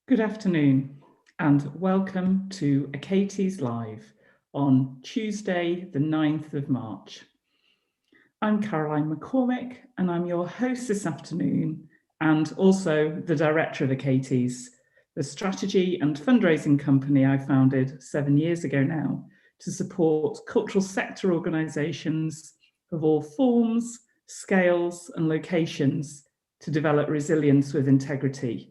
Good afternoon and welcome to Achates Live on Tuesday, the 9th of March. I'm Caroline McCormick and I'm your host this afternoon and also the director of Achates, the strategy and fundraising company I founded 7 years ago now to support cultural sector organisations of all forms, scales and locations to develop resilience with integrity.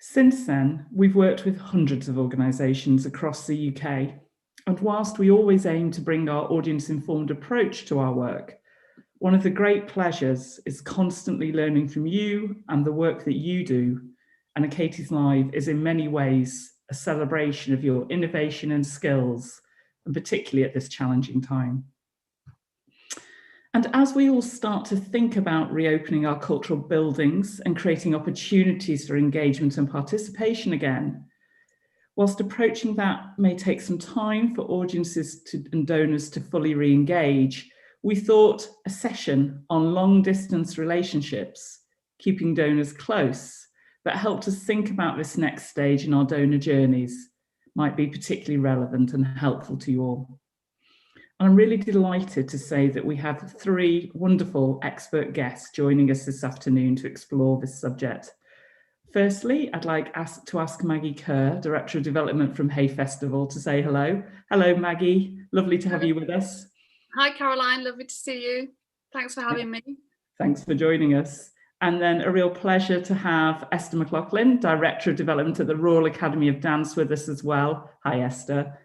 Since then, we've worked with hundreds of organisations across the UK, and whilst we always aim to bring our audience-informed approach to our work, one of the great pleasures is constantly learning from you and the work that you do, and Achates Live is in many ways a celebration of your innovation and skills, and particularly at this challenging time. And as we all start to think about reopening our cultural buildings and creating opportunities for engagement and participation again, whilst approaching that may take some time for audiences and donors to fully re-engage, we thought a session on long-distance relationships, keeping donors close, that helped us think about this next stage in our donor journeys might be particularly relevant and helpful to you all. I'm really delighted to say that we have three wonderful expert guests joining us this afternoon to explore this subject. Firstly, I'd like to ask Maggie Kerr, Director of Development from Hay Festival, to say hello. Hello, Maggie. Lovely to have you with us. Hi, Caroline. Lovely to see you. Thanks for having me. Thanks for joining us. And then a real pleasure to have Esther McLaughlin, Director of Development at the Royal Academy of Dance, with us as well. Hi, Esther.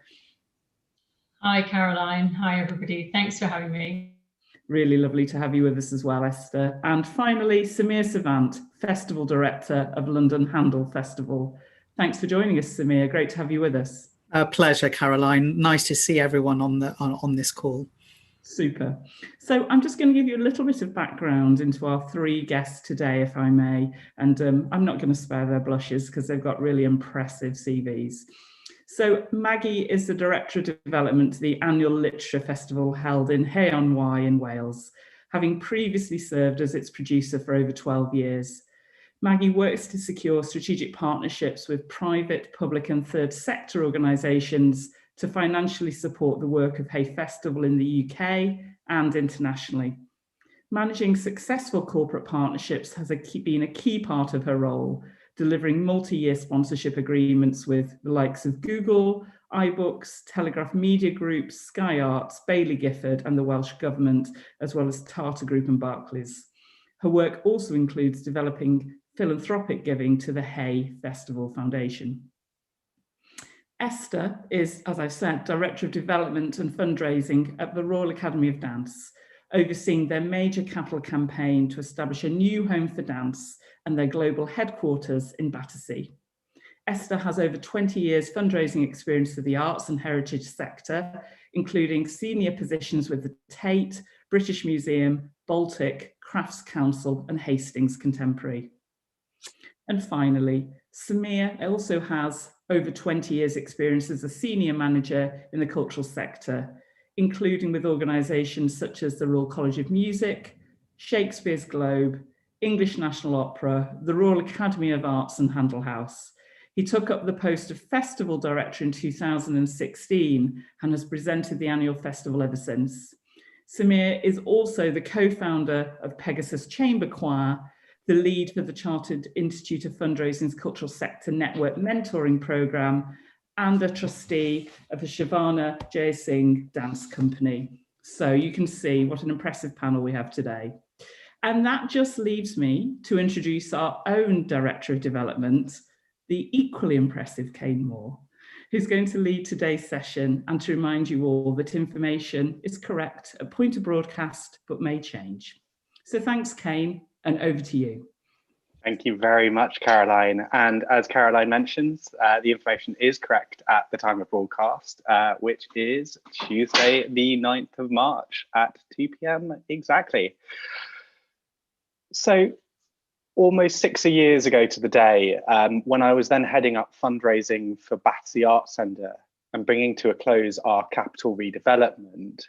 Hi, Caroline. Hi, everybody. Thanks for having me. Really lovely to have you with us as well, Esther. And finally, Samir Savant, Festival Director of London Handel Festival. Thanks for joining us, Samir. Great to have you with us. A pleasure, Caroline. Nice to see everyone on this call. Super. So I'm just going to give you a little bit of background into our three guests today, if I may. And I'm not going to spare their blushes because they've got really impressive CVs. So Maggie is the Director of Development to the annual Literature Festival held in Hay-on-Wye in Wales, having previously served as its producer for over 12 years. Maggie works to secure strategic partnerships with private, public and third sector organisations to financially support the work of Hay Festival in the UK and internationally. Managing successful corporate partnerships has been a key part of her role, delivering multi-year sponsorship agreements with the likes of Google, iBooks, Telegraph Media Group, Sky Arts, Baillie Gifford and the Welsh Government, as well as Tata Group and Barclays. Her work also includes developing philanthropic giving to the Hay Festival Foundation. Esther is, as I've said, Director of Development and Fundraising at the Royal Academy of Dance, overseeing their major capital campaign to establish a new home for dance and their global headquarters in Battersea. Esther has over 20 years fundraising experience for the arts and heritage sector, including senior positions with the Tate, British Museum, Baltic, Crafts Council and Hastings Contemporary. And finally, Samir also has over 20 years experience as a senior manager in the cultural sector, including with organisations such as the Royal College of Music, Shakespeare's Globe, English National Opera, the Royal Academy of Arts and Handel House. He took up the post of Festival Director in 2016 and has presented the annual festival ever since. Samir is also the co-founder of Pegasus Chamber Choir, the lead for the Chartered Institute of Fundraising's Cultural Sector Network Mentoring Programme, and a trustee of the Shavana Jay Singh Dance Company. So you can see what an impressive panel we have today. And that just leaves me to introduce our own Director of Development, the equally impressive Kane Moore, who's going to lead today's session and to remind you all that information is correct at point of broadcast, but may change. So thanks, Kane, and over to you. Thank you very much, Caroline. And as Caroline mentions, the information is correct at the time of broadcast, which is Tuesday, the 9th of March at 2 p.m. exactly. So almost 6 years ago to the day, when I was then heading up fundraising for Battersea Arts Centre and bringing to a close our capital redevelopment,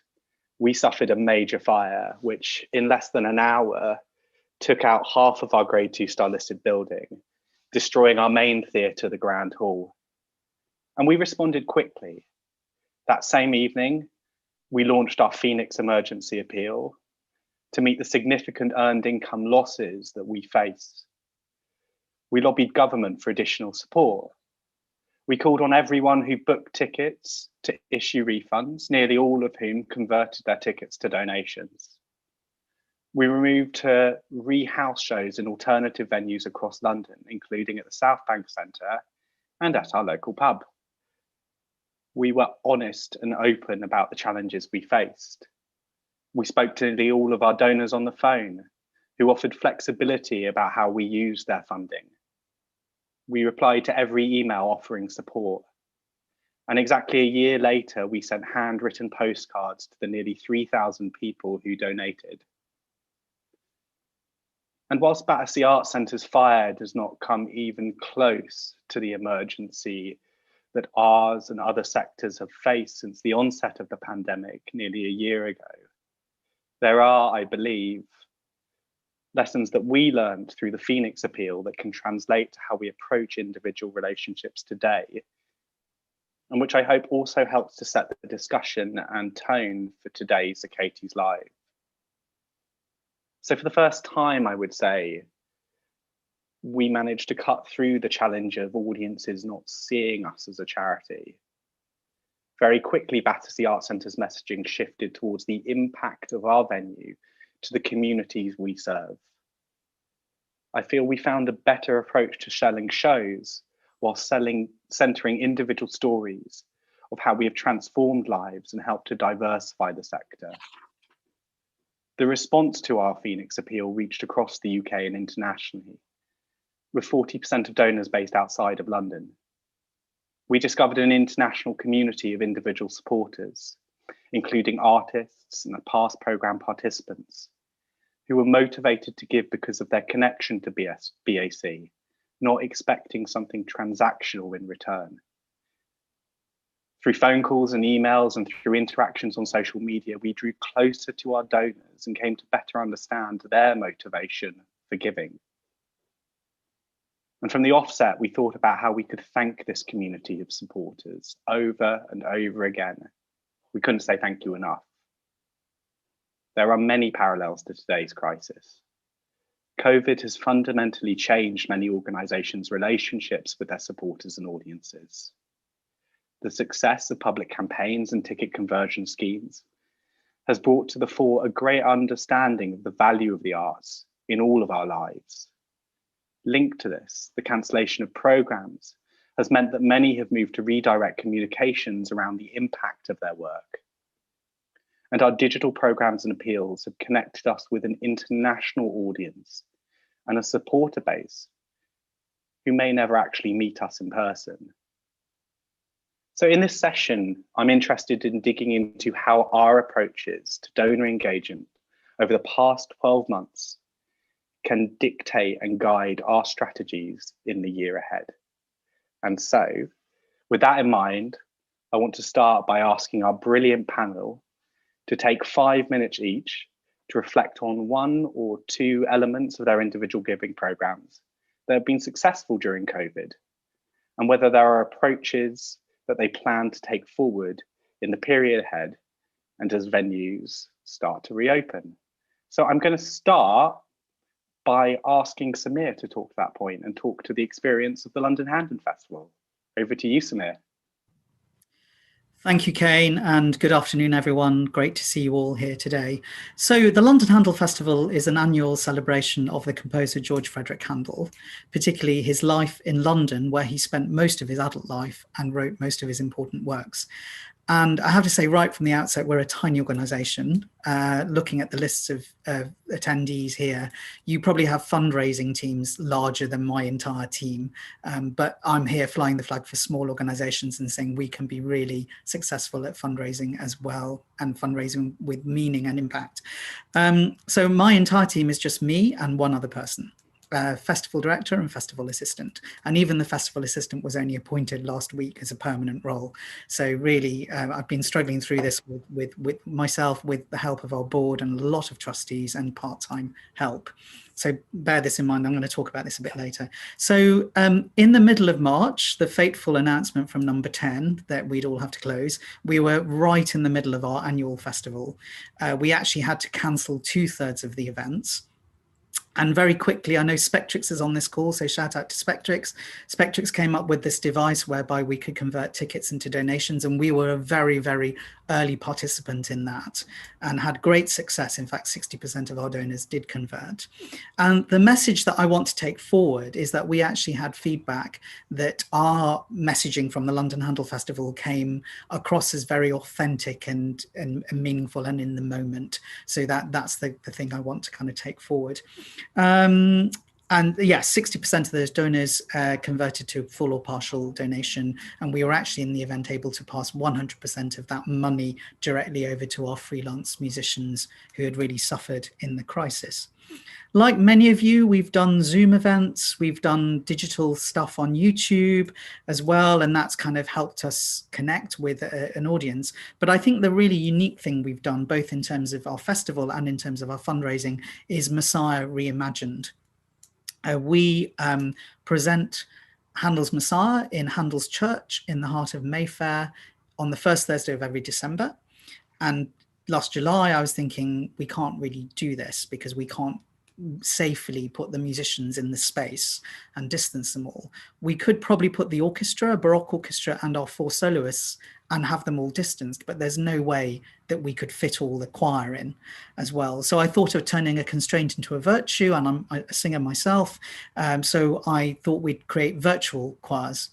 we suffered a major fire, which in less than an hour took out half of our grade 2 star listed building destroying our main theatre, the Grand Hall. And we responded quickly. That same evening, we launched our Phoenix emergency appeal to meet the significant earned income losses that we face. We lobbied government for additional support. We called on everyone who booked tickets to issue refunds, nearly all of whom converted their tickets to donations. We moved to re-house shows in alternative venues across London, including at the South Bank Centre and at our local pub. We were honest and open about the challenges we faced. We spoke to nearly all of our donors on the phone, who offered flexibility about how we used their funding. We replied to every email offering support. And exactly a year later, we sent handwritten postcards to the nearly 3,000 people who donated. And whilst Battersea Arts Centre's fire does not come even close to the emergency that ours and other sectors have faced since the onset of the pandemic nearly a year ago, there are, I believe, lessons that we learned through the Phoenix appeal that can translate to how we approach individual relationships today, and which I hope also helps to set the discussion and tone for today's Achates Live. So for the first time, I would say, we managed to cut through the challenge of audiences not seeing us as a charity. Very quickly, Battersea Arts Centre's messaging shifted towards the impact of our venue to the communities we serve. I feel we found a better approach to selling shows while centering individual stories of how we have transformed lives and helped to diversify the sector. The response to our Phoenix appeal reached across the UK and internationally, with 40% of donors based outside of London. We discovered an international community of individual supporters, including artists and past programme participants, who were motivated to give because of their connection to BAC, not expecting something transactional in return. Through phone calls and emails and through interactions on social media, we drew closer to our donors and came to better understand their motivation for giving. And from the offset, we thought about how we could thank this community of supporters over and over again. We couldn't say thank you enough. There are many parallels to today's crisis. COVID has fundamentally changed many organisations' relationships with their supporters and audiences. The success of public campaigns and ticket conversion schemes has brought to the fore a great understanding of the value of the arts in all of our lives. Linked to this, the cancellation of programmes has meant that many have moved to redirect communications around the impact of their work. And our digital programmes and appeals have connected us with an international audience and a supporter base who may never actually meet us in person. So in this session, I'm interested in digging into how our approaches to donor engagement over the past 12 months can dictate and guide our strategies in the year ahead. And so, with that in mind, I want to start by asking our brilliant panel to take 5 minutes each to reflect on one or two elements of their individual giving programs that have been successful during COVID, and whether there are approaches that they plan to take forward in the period ahead and as venues start to reopen. So I'm going to start by asking Samir to talk to that point and talk to the experience of the London Handel Festival. Over to you, Samir. Thank you, Kane, and good afternoon, everyone. Great to see you all here today. So the London Handel Festival is an annual celebration of the composer George Frederick Handel, particularly his life in London, where he spent most of his adult life and wrote most of his important works. And I have to say, right from the outset, we're a tiny organisation. Looking at the lists of attendees here, you probably have fundraising teams larger than my entire team. But I'm here flying the flag for small organisations and saying we can be really successful at fundraising as well, and fundraising with meaning and impact. So my entire team is just me and one other person. festival director and festival assistant. And even the festival assistant was only appointed last week as a permanent role. So really, I've been struggling through this with myself, with the help of our board and a lot of trustees and part-time help. So bear this in mind. I'm going to talk about this a bit later. So in the middle of March, the fateful announcement from Number 10 that we'd all have to close, we were right in the middle of our annual festival. We actually had to cancel 2/3 of the events. And very quickly, I know Spectrix is on this call, so shout out to Spectrix. Spectrix came up with this device whereby we could convert tickets into donations, and we were a very, very early participant in that and had great success. In fact, 60% of our donors did convert. And the message that I want to take forward is that we actually had feedback that our messaging from the London Handel Festival came across as very authentic and meaningful and in the moment. So that's the thing I want to kind of take forward. And yeah, 60% of those donors converted to full or partial donation. And we were actually in the event able to pass 100% of that money directly over to our freelance musicians who had really suffered in the crisis. Like many of you, we've done Zoom events, we've done digital stuff on YouTube as well, and that's kind of helped us connect with an audience. But I think the really unique thing we've done, both in terms of our festival and in terms of our fundraising, is Messiah Reimagined. We present Handel's Messiah in Handel's Church in the heart of Mayfair on the first Thursday of every December. And last July, I was thinking, we can't really do this because we can't safely put the musicians in the space and distance them all. We could probably put the orchestra, a Baroque orchestra, and our 4 soloists and have them all distanced, but there's no way that we could fit all the choir in as well. So I thought of turning a constraint into a virtue, and I'm a singer myself. So I thought we'd create virtual choirs.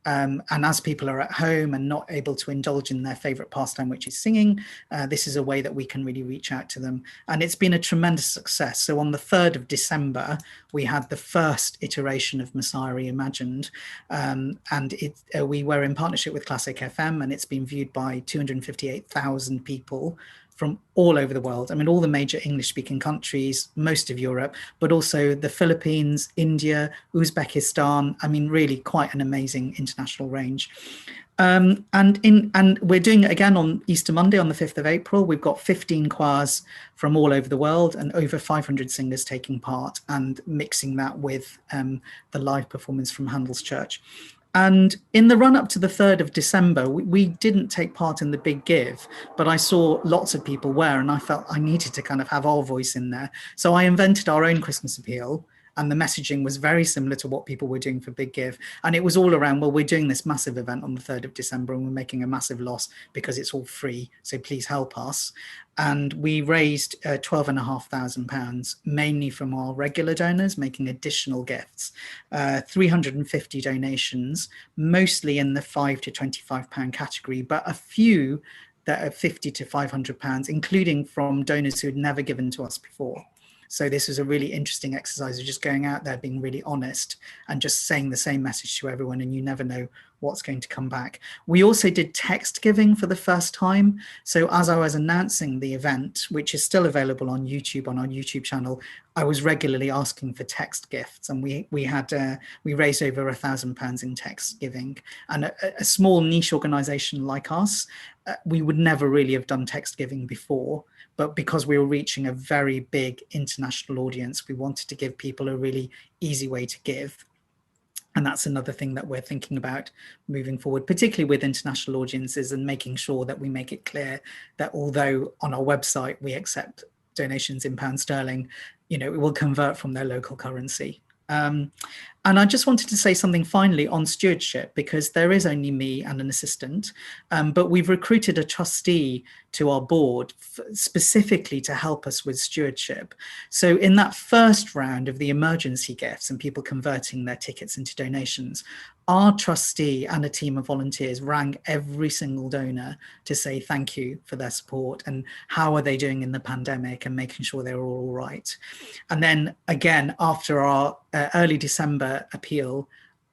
And as people are at home and not able to indulge in their favorite pastime, which is singing, this is a way that we can really reach out to them. And it's been a tremendous success. So on the 3rd of December, we had the first iteration of Messiah Reimagined. And we were in partnership with Classic FM, and it's been viewed by 258,000 people from all over the world. I mean, all the major English-speaking countries, most of Europe, but also the Philippines, India, Uzbekistan. I mean, really quite an amazing international range. And we're doing it again on Easter Monday on the 5th of April. We've got 15 choirs from all over the world and over 500 singers taking part and mixing that with the live performance from Handel's Church. And in the run up to the 3rd of December, we didn't take part in the big give, but I saw lots of people were, and I felt I needed to kind of have our voice in there. So I invented our own Christmas appeal, and the messaging was very similar to what people were doing for Big Give. And it was all around, well, we're doing this massive event on the 3rd of December and we're making a massive loss because it's all free. So please help us. And we raised £12,500, mainly from our regular donors, making additional gifts, 350 donations, mostly in the £5 to £25 category, but a few that are £50 to £500, including from donors who had never given to us before. So this was a really interesting exercise of just going out there, being really honest and just saying the same message to everyone, and you never know what's going to come back. We also did text giving for the first time. So as I was announcing the event, which is still available on YouTube, on our YouTube channel, I was regularly asking for text gifts, and we raised over £1,000 in text giving. And a small niche organization like us, we would never really have done text giving before. But because we were reaching a very big international audience, we wanted to give people a really easy way to give. And that's another thing that we're thinking about moving forward, particularly with international audiences, and making sure that we make it clear that although on our website we accept donations in pound sterling, you know, it will convert from their local currency. And I just wanted to say something finally on stewardship, because there is only me and an assistant, but we've recruited a trustee to our board specifically to help us with stewardship. So in that first round of the emergency gifts and people converting their tickets into donations, our trustee and a team of volunteers rang every single donor to say thank you for their support and how are they doing in the pandemic and making sure they were all right. And then again, after our early December appeal,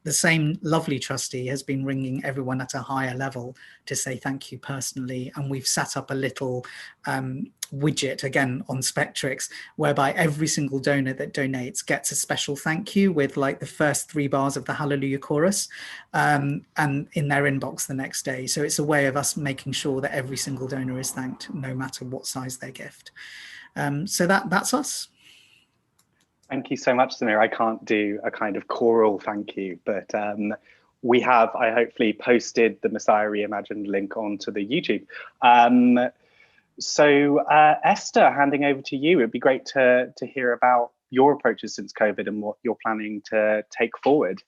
the same lovely trustee has been ringing everyone at a higher level to say thank you personally. And we've set up a little widget, again on Spectrix, whereby every single donor that donates gets a special thank you with like the first 3 bars of the Hallelujah chorus and in their inbox the next day. So it's a way of us making sure that every single donor is thanked, no matter what size their gift. So that's us. Thank you so much, Samir. I can't do a kind of choral thank you, but we have, I hopefully posted the Messiah Reimagined link onto the YouTube. So Esther, handing over to you, it'd be great to hear about your approaches since COVID and what you're planning to take forward.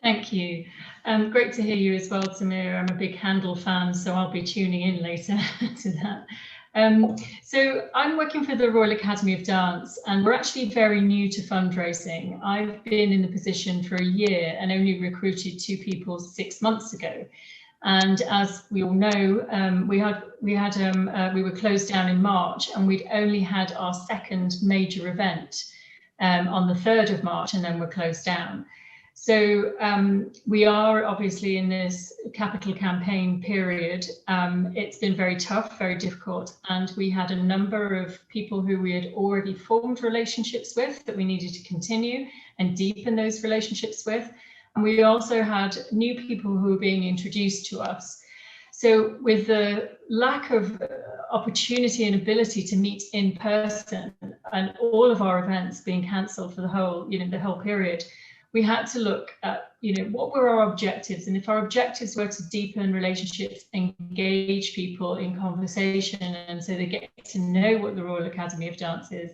Thank you. Great to hear you as well, Samir. I'm a big Handel fan, so I'll be tuning in later to that. So I'm working for the Royal Academy of Dance, and we're actually very new to fundraising. I've been in the position for a year and only recruited 2 people 6 months ago. And as we all know, we were closed down in March, and we'd only had our second major event on the 3rd of March, and then we're closed down. So we are obviously in this capital campaign period. It's been very tough, very difficult, and we had a number of people who we had already formed relationships with that we needed to continue and deepen those relationships with. And we also had new people who were being introduced to us. So with the lack of opportunity and ability to meet in person and all of our events being cancelled for the whole period, we had to look at, what were our objectives? And if our objectives were to deepen relationships, engage people in conversation, and so they get to know what the Royal Academy of Dance is,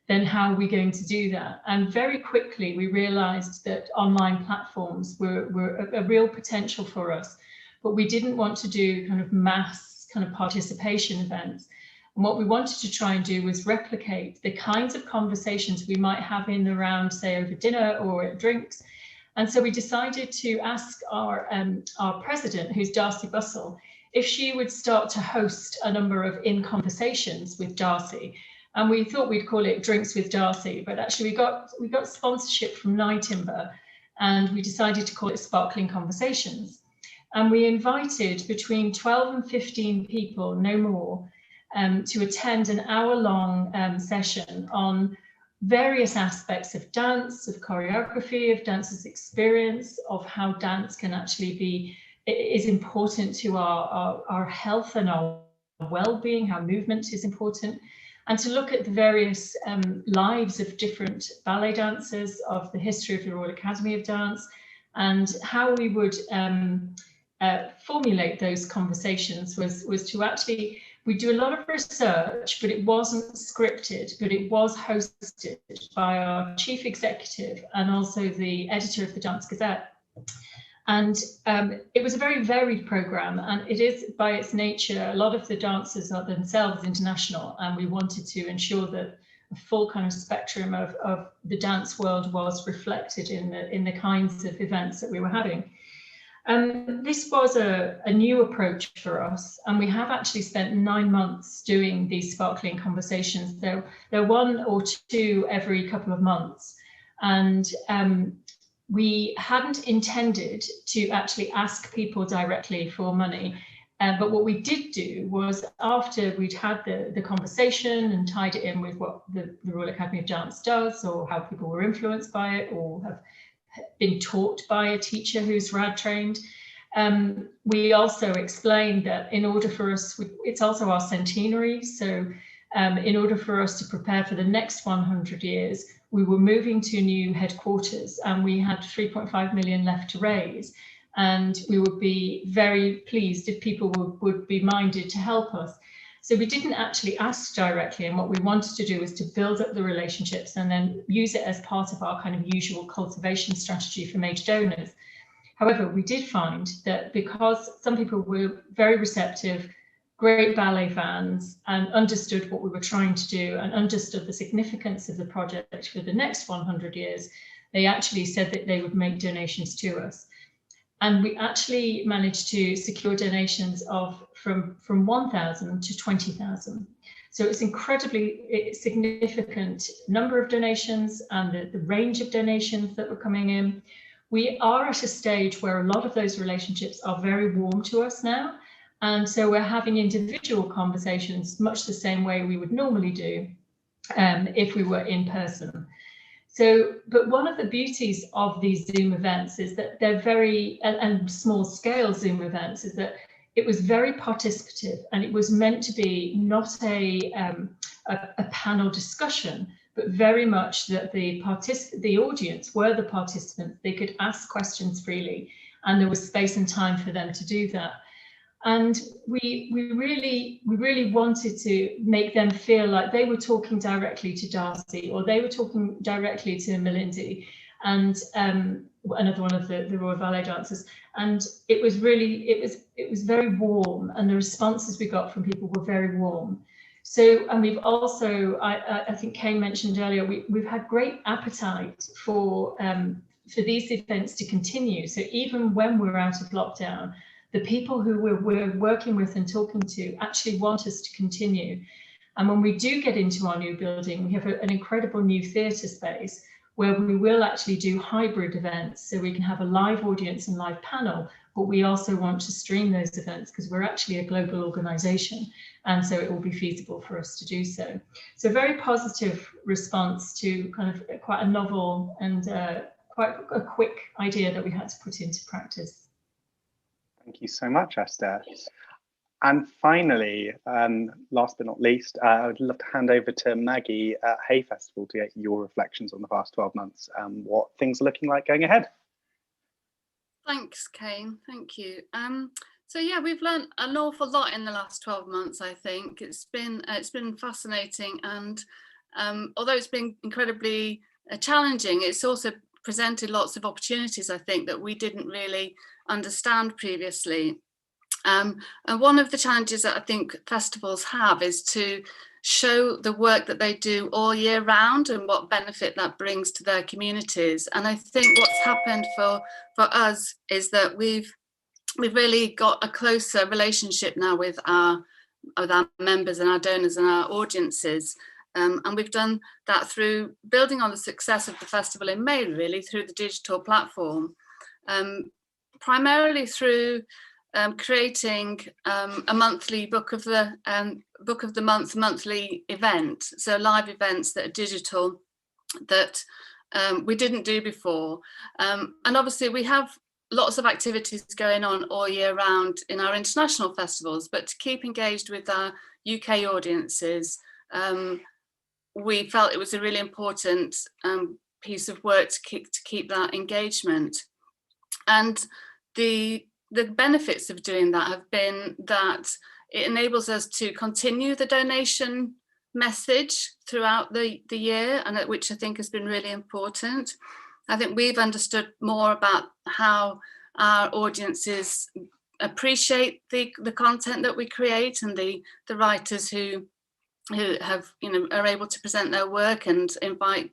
then how are we going to do that? And very quickly, we realized that online platforms were a real potential for us, but we didn't want to do kind of mass kind of participation events. And what we wanted to try and do was replicate the kinds of conversations we might have in the round, say over dinner or at drinks. And so we decided to ask our president, who's Darcy Bussell, if she would start to host a number of in-conversations with Darcy. And we thought we'd call it Drinks with Darcy, but actually we got sponsorship from Nightingale, and we decided to call it Sparkling Conversations. And we invited between 12 and 15 people, no more, to attend an hour-long session on various aspects of dance, of choreography, of dance's experience, of how dance can actually is important to our health and our well-being, how movement is important, and to look at the various lives of different ballet dancers, of the history of the Royal Academy of Dance, and how we would formulate those conversations was to actually, we do a lot of research, but it wasn't scripted, but it was hosted by our chief executive and also the editor of the Dance Gazette. And it was a very varied program, and it is by its nature, a lot of the dancers are themselves international, and we wanted to ensure that a full kind of spectrum of the dance world was reflected in the kinds of events that we were having. This was a new approach for us, and we have actually spent 9 months doing these sparkling conversations. They're 1 or 2 every couple of months, and we hadn't intended to actually ask people directly for money. But what we did do was, after we'd had the conversation and tied it in with what the Royal Academy of Dance does, or how people were influenced by it, or have been taught by a teacher who's RAD trained, we also explained that in order for us, it's also our centenary, so in order for us to prepare for the next 100 years, we were moving to new headquarters, and we had 3.5 million left to raise. And we would be very pleased if people would be minded to help us. So we didn't actually ask directly, and what we wanted to do was to build up the relationships and then use it as part of our kind of usual cultivation strategy for major donors. However, we did find that because some people were very receptive, great ballet fans, and understood what we were trying to do and understood the significance of the project for the next 100 years, they actually said that they would make donations to us. And we actually managed to secure donations of from 1,000 to 20,000. So it's incredibly significant number of donations and the range of donations that were coming in. We are at a stage where a lot of those relationships are very warm to us now. And so we're having individual conversations much the same way we would normally do if we were in person. So, but one of the beauties of these Zoom events is that they're very, and small scale Zoom events, is that it was very participative, and it was meant to be not a panel discussion, but very much that the audience were the participants. They could ask questions freely, and there was space and time for them to do that. And we really wanted to make them feel like they were talking directly to Darcy, or they were talking directly to Melindy, and another one of the Royal Ballet dancers. And it was very warm, and the responses we got from people were very warm. So, and we've also, I think Kane mentioned earlier, we've had great appetite for these events to continue. So even when we're out of lockdown, the people who we're working with and talking to actually want us to continue. And when we do get into our new building, we have an incredible new theatre space where we will actually do hybrid events, so we can have a live audience and live panel, but we also want to stream those events because we're actually a global organisation, and so it will be feasible for us to do so. So very positive response to kind of quite a novel and quite a quick idea that we had to put into practice. Thank you so much, Esther. And finally, last but not least, I would love to hand over to Maggie at Hay Festival to get your reflections on the past 12 months and what things are looking like going ahead. Thanks, Kane. Thank you. So yeah, we've learned an awful lot in the last 12 months. I think it's been fascinating, and although it's been incredibly challenging, it's also presented lots of opportunities, I think, that we didn't really understand previously. And one of the challenges that I think festivals have is to show the work that they do all year round and what benefit that brings to their communities. And I think what's happened for us is that we've really got a closer relationship now with our members and our donors and our audiences. And we've done that through building on the success of the festival in May, really, through the digital platform, primarily through creating a monthly book of the month monthly event, so live events that are digital that we didn't do before. And obviously we have lots of activities going on all year round in our international festivals, but to keep engaged with our UK audiences, we felt it was a really important piece of work to keep that engagement. And the benefits of doing that have been that it enables us to continue the donation message throughout the year, and which I think has been really important. I think we've understood more about how our audiences appreciate the content that we create, and the writers who have, are able to present their work and invite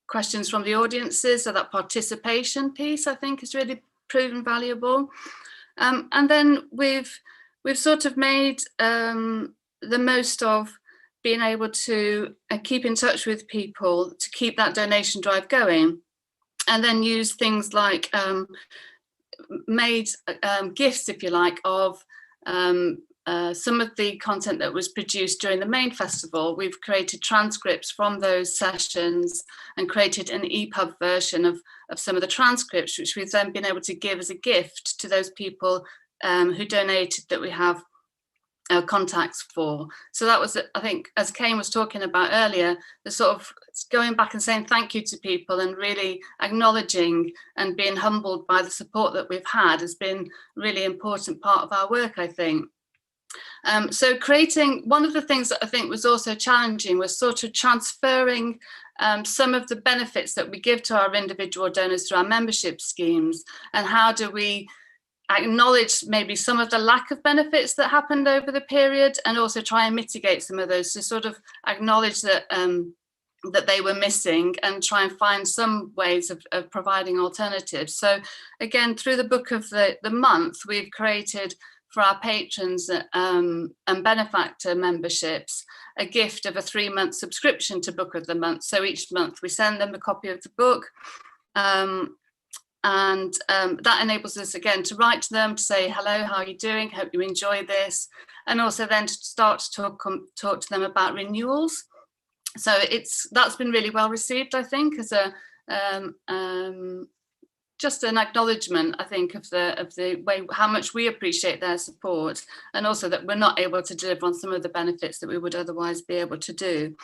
questions from the audiences. So that participation piece, I think, has really proven valuable. And then we've sort of made the most of being able to keep in touch with people to keep that donation drive going, and then use things like made gifts, if you like, of some of the content that was produced during the main festival. We've created transcripts from those sessions and created an EPUB version of some of the transcripts, which we've then been able to give as a gift to those people who donated, that we have contacts for. So that was, I think, as Kane was talking about earlier, the sort of going back and saying thank you to people and really acknowledging and being humbled by the support that we've had has been a really important part of our work, I think. So creating, one of the things that I think was also challenging was sort of transferring some of the benefits that we give to our individual donors through our membership schemes, and how do we acknowledge maybe some of the lack of benefits that happened over the period, and also try and mitigate some of those, to sort of acknowledge that that they were missing and try and find some ways of providing alternatives. So again, through the book of the month, we've created for our patrons and benefactor memberships a gift of a 3-month subscription to Book of the Month. So each month we send them a copy of the book, and that enables us again to write to them to say, hello, how are you doing? Hope you enjoy this. And also then to start to talk to them about renewals. So that's been really well received, I think, as a just an acknowledgement, I think, of the way how much we appreciate their support, and also that we're not able to deliver on some of the benefits that we would otherwise be able to do.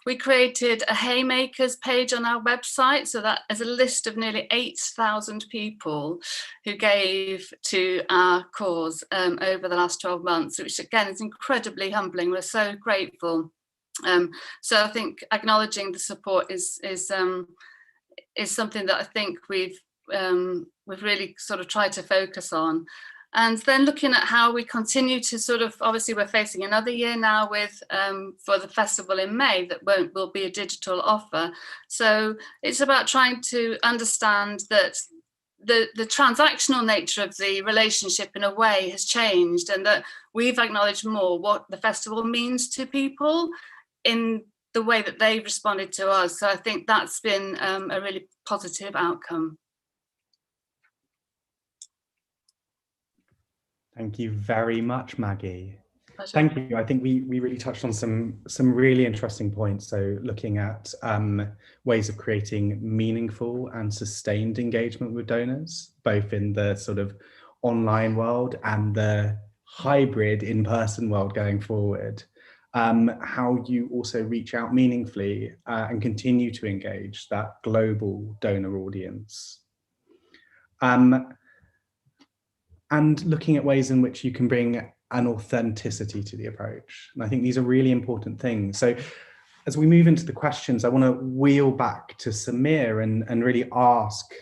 We created a Haymakers page on our website, so that is a list of nearly 8,000 people who gave to our cause over the last 12 months, which again is incredibly humbling. We're so grateful. So I think acknowledging the support is something that I think we've really sort of tried to focus on. And then looking at how we continue to sort of, obviously we're facing another year now with, for the festival in May, that will be a digital offer. So it's about trying to understand that the transactional nature of the relationship in a way has changed, and that we've acknowledged more what the festival means to people in the way that they've responded to us. So I think that's been a really positive outcome. Thank you very much, Maggie. Pleasure. Thank you. I think we really touched on some really interesting points. So looking at ways of creating meaningful and sustained engagement with donors, both in the sort of online world and the hybrid in-person world going forward. How you also reach out meaningfully and continue to engage that global donor audience. And looking at ways in which you can bring an authenticity to the approach. And I think these are really important things. So as we move into the questions, I want to wheel back to Samir and really ask,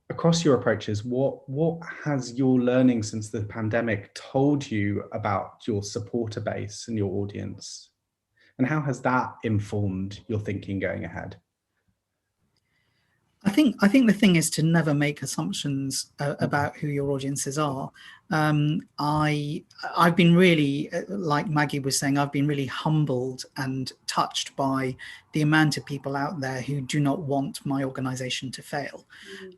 across your approaches, what has your learning since the pandemic told you about your supporter base and your audience? And how has that informed your thinking going ahead? I think the thing is to never make assumptions about who your audiences are. I've been really, like Maggie was saying, I've been really humbled and touched by the amount of people out there who do not want my organization to fail.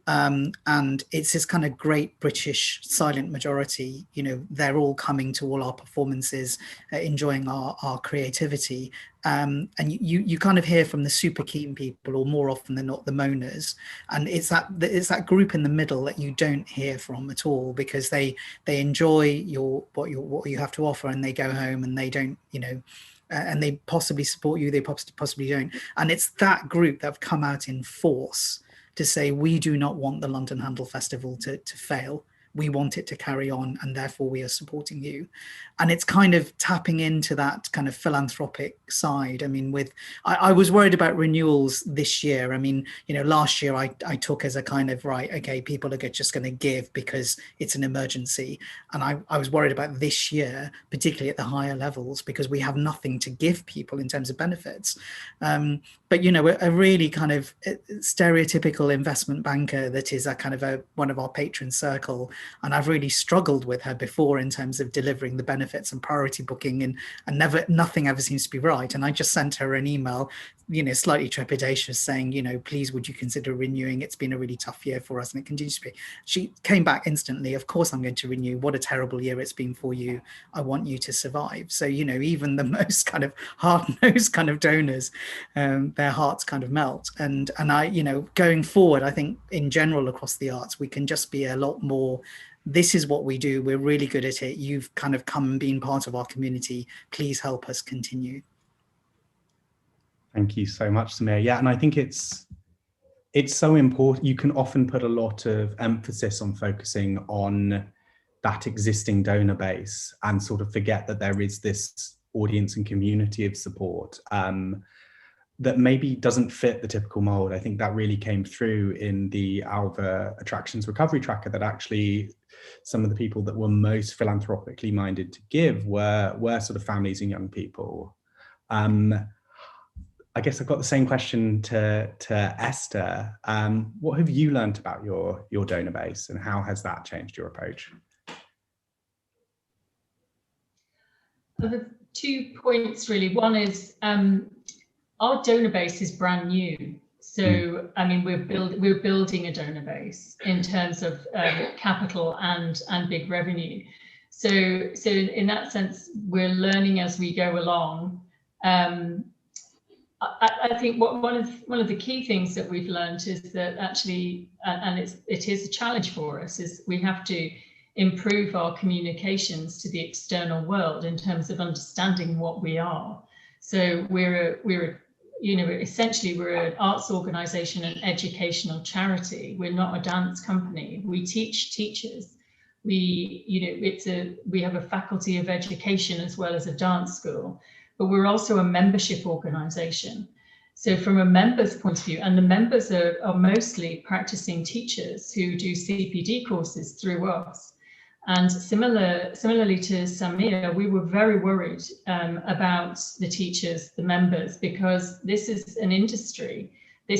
And it's this kind of great British silent majority, you know, they're all coming to all our performances, enjoying our creativity. And you kind of hear from the super keen people, or more often than not the moaners, and it's that group in the middle that you don't hear from at all, because they enjoy what you have to offer, and they go home and they don't, you know, and they possibly support you, they possibly don't. And it's that group that have come out in force to say, we do not want the London Handel Festival to fail. We want it to carry on, and therefore we are supporting you. And it's kind of tapping into that kind of philanthropic side. I mean, I was worried about renewals this year. I mean, you know, last year I took as a kind of, right, okay, people are just going to give because it's an emergency. And I was worried about this year, particularly at the higher levels, because we have nothing to give people in terms of benefits. But, you know, a really kind of stereotypical investment banker that is a kind of one of our patron circle. And I've really struggled with her before in terms of delivering the benefits and priority booking, and nothing ever seems to be right. And I just sent her an email, you know, slightly trepidatious, saying, you know, please, would you consider renewing? It's been a really tough year for us, and it continues to be. She came back instantly. Of course, I'm going to renew. What a terrible year it's been for you. I want you to survive. So, you know, even the most kind of hard-nosed kind of donors, their hearts kind of melt. And I, you know, going forward, I think in general across the arts, we can just be a lot more, this is what we do, we're really good at it, you've kind of come and been part of our community, please help us continue. Thank you so much, Samir. Yeah, and I think it's so important. You can often put a lot of emphasis on focusing on that existing donor base and sort of forget that there is this audience and community of support that maybe doesn't fit the typical mold. I think that really came through in the Alva Attractions Recovery Tracker, that actually some of the people that were most philanthropically minded to give were sort of families and young people. I guess I've got the same question to Esther. What have you learned about your donor base, and how has that changed your approach? The 2 points really. One is our donor base is brand new. So, I mean, we're building a donor base in terms of capital and big revenue. So in that sense, we're learning as we go along. I think one of the key things that we've learned is that actually, and it is a challenge for us, is we have to improve our communications to the external world in terms of understanding what we are. So essentially we're an arts organization and educational charity. We're not a dance company. We teach teachers. We have a faculty of education as well as a dance school, but we're also a membership organization. So from a member's point of view, and the members are mostly practicing teachers who do CPD courses through us. And similarly to Samir, we were very worried about the teachers, the members, because this is an industry. They're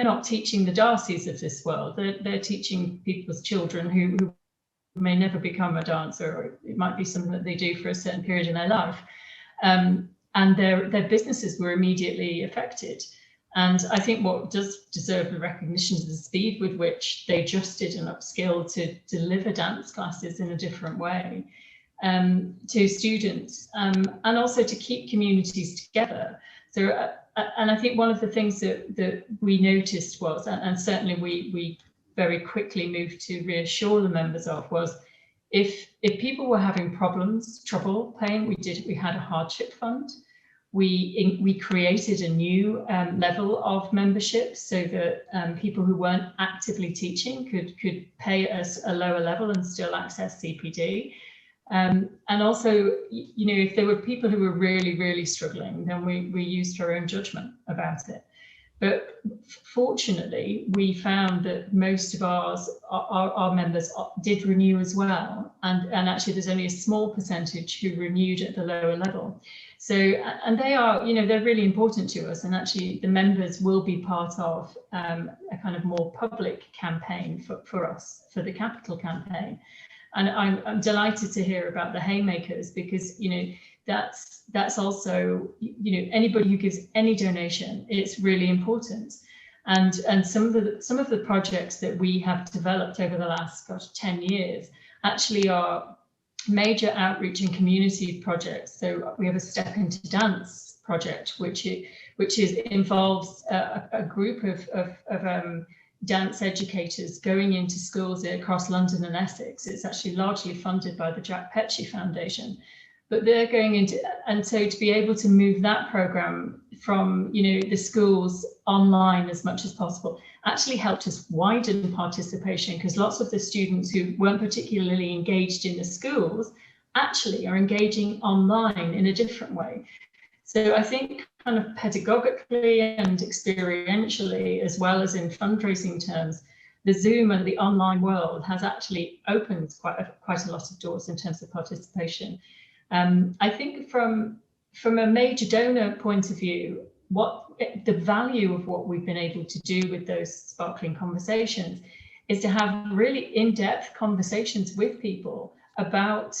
not teaching the Darcys of this world. They're teaching people's children who may never become a dancer, or it might be something that they do for a certain period in their life. And their businesses were immediately affected. And I think what does deserve the recognition is the speed with which they adjusted and upskilled to deliver dance classes in a different way to students, and also to keep communities together. So, and I think one of the things that we noticed was, and certainly we very quickly moved to reassure the members of, was if people were having trouble paying, we had a Hardship Fund. We created a new level of membership so that people who weren't actively teaching could pay us a lower level and still access CPD. And also, if there were people who were really, really struggling, then we used our own judgment about it. But fortunately, we found that most of our members did renew as well. And actually, there's only a small percentage who renewed at the lower level. So, and they are, they're really important to us. And actually, the members will be part of a kind of more public campaign for us, for the capital campaign. And I'm delighted to hear about the Haymakers, because, that's also, anybody who gives any donation, it's really important. And some of the projects that we have developed over the last 10 years actually are major outreach and community projects. So we have a Step Into Dance project, which involves a group of dance educators going into schools across London and Essex. It's actually largely funded by the Jack Petchey Foundation. But they're going into, and so to be able to move that program from, the schools online as much as possible actually helped us widen participation, because lots of the students who weren't particularly engaged in the schools actually are engaging online in a different way. So I think kind of pedagogically and experientially, as well as in fundraising terms, the Zoom and the online world has actually opened quite a lot of doors in terms of participation. I think from a major donor point of view, the value of what we've been able to do with those sparkling conversations is to have really in-depth conversations with people about,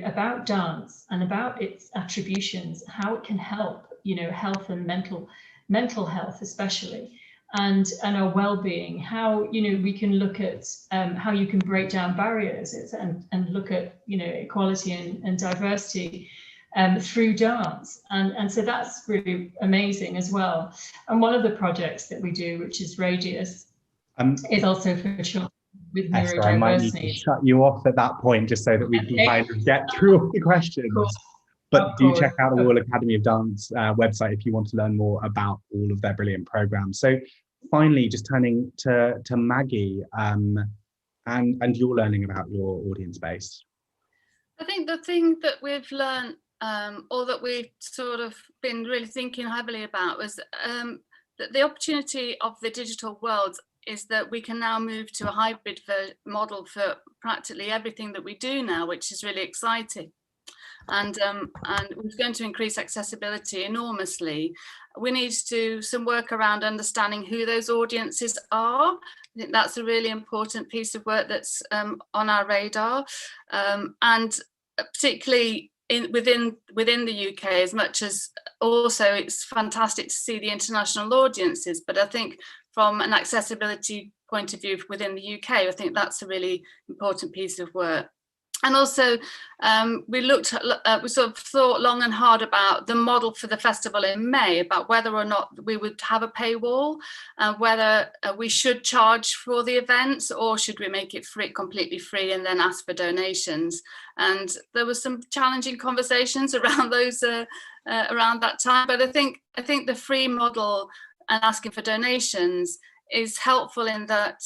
about dance and about its attributions, how it can help, health and mental health especially, and our well-being, how, we can look at how you can break down barriers and look at, equality and diversity through dance. And so that's really amazing as well. And one of the projects that we do, which is Radius, is also for children with Esther, neurodiverse I might need needs. to shut you off at that point, just so that we can kind of get through all the questions. But do check out the Royal Academy of Dance website if you want to learn more about all of their brilliant programs. So finally, just turning to Maggie, and your learning about your audience base. I think the thing that we've learned, or that we've sort of been really thinking heavily about, was that the opportunity of the digital world is that we can now move to a hybrid model for practically everything that we do now, which is really exciting. and it's going to increase accessibility enormously. We need to do some work around understanding who those audiences are. I think that's a really important piece of work that's on our radar, and particularly within the UK, as much as also it's fantastic to see the international audiences, but I think from an accessibility point of view within the UK, I think that's a really important piece of work. And also, we sort of thought long and hard about the model for the festival in May, about whether or not we would have a paywall, whether we should charge for the events, or should we make it free, completely free, and then ask for donations. And there was some challenging conversations around those around that time. But I think the free model and asking for donations is helpful in that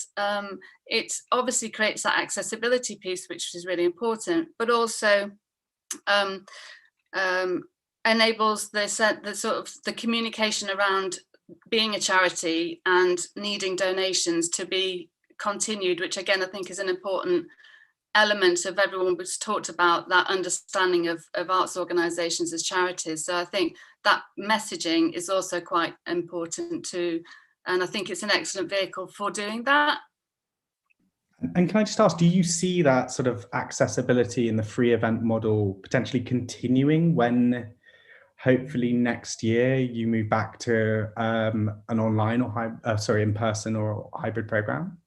it obviously creates that accessibility piece, which is really important, but also enables the sort of the communication around being a charity and needing donations to be continued, which again I think is an important element of everyone was talked about, that understanding of arts organisations as charities. So I think that messaging is also quite important too. And I think it's an excellent vehicle for doing that. And can I just ask, do you see that sort of accessibility in the free event model potentially continuing when hopefully next year you move back to an online or in-person or hybrid program?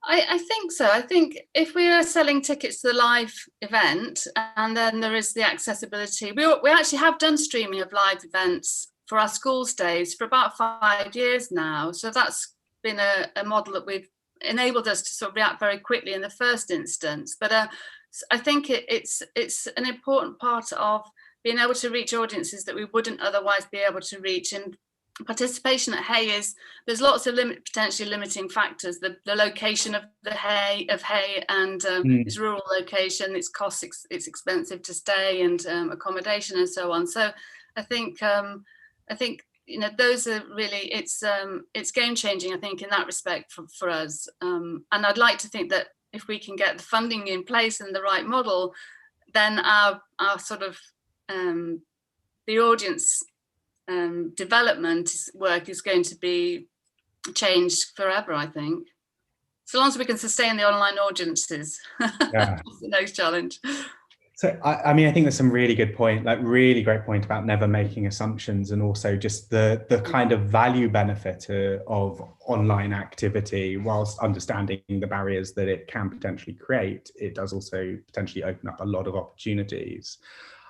I think so. I think if we are selling tickets to the live event and then there is the accessibility, we actually have done streaming of live events for our schools days for about 5 years now. So that's been a model that we've enabled us to sort of react very quickly in the first instance. But I think it's an important part of being able to reach audiences that we wouldn't otherwise be able to reach. And participation at Hay there's lots of potentially limiting factors. The location of Hay and its rural location, its costs, it's expensive to stay, and accommodation and so on. So I think those are really, it's game changing, I think, in that respect for us. And I'd like to think that if we can get the funding in place and the right model, then our sort of the audience development work is going to be changed forever, I think. So long as we can sustain the online audiences, yeah. That's the next challenge. So, I mean, I think there's some really good point, like really great point about never making assumptions, and also just the kind of value benefit of online activity, whilst understanding the barriers that it can potentially create. It does also potentially open up a lot of opportunities.